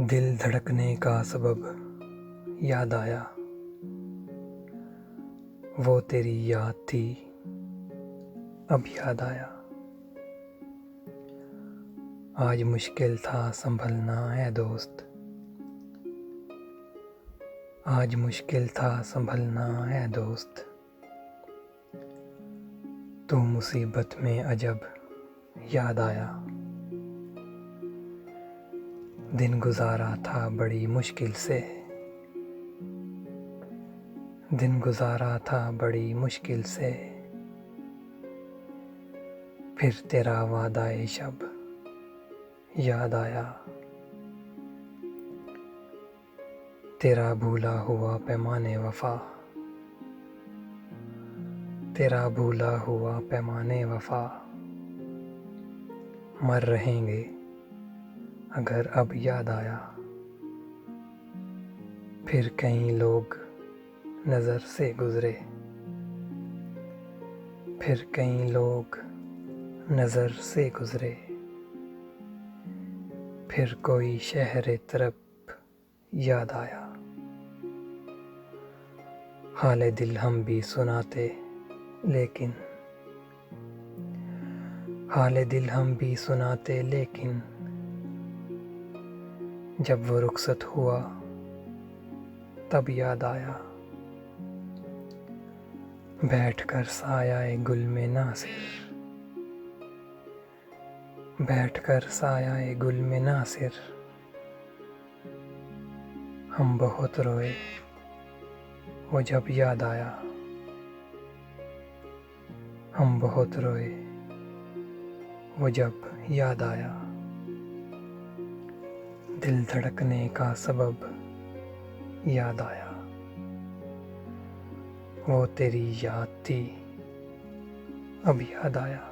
दिल धड़कने का सबब याद आया, वो तेरी याद थी अब याद आया। आज मुश्किल था संभलना है दोस्त, आज मुश्किल था संभलना है दोस्त। तू मुसीबत में अजब याद आया। दिन गुजारा था बड़ी मुश्किल से, दिन गुजारा था बड़ी मुश्किल से। फिर तेरा वादा-ए शब याद आया। तेरा भूला हुआ पैमाने वफा, तेरा भूला हुआ पैमाने वफा। मर रहेंगे अगर अब याद आया। फिर कई लोग नज़र से गुज़रे, फिर कई लोग नज़र से गुज़रे। फिर कोई शहर तरफ याद आया। हाले दिल हम भी सुनाते लेकिन, हाले दिल हम भी सुनाते लेकिन, जब वो रुखसत हुआ तब याद आया। बैठकर साया-ए गुल में नासिर, बैठकर साया-ए गुल में नासिर। हम बहुत रोए वो जब याद आया। हम बहुत रोए वो जब याद आया। दिल धड़कने का सबब याद आया, वो तेरी याद थी अब याद आया।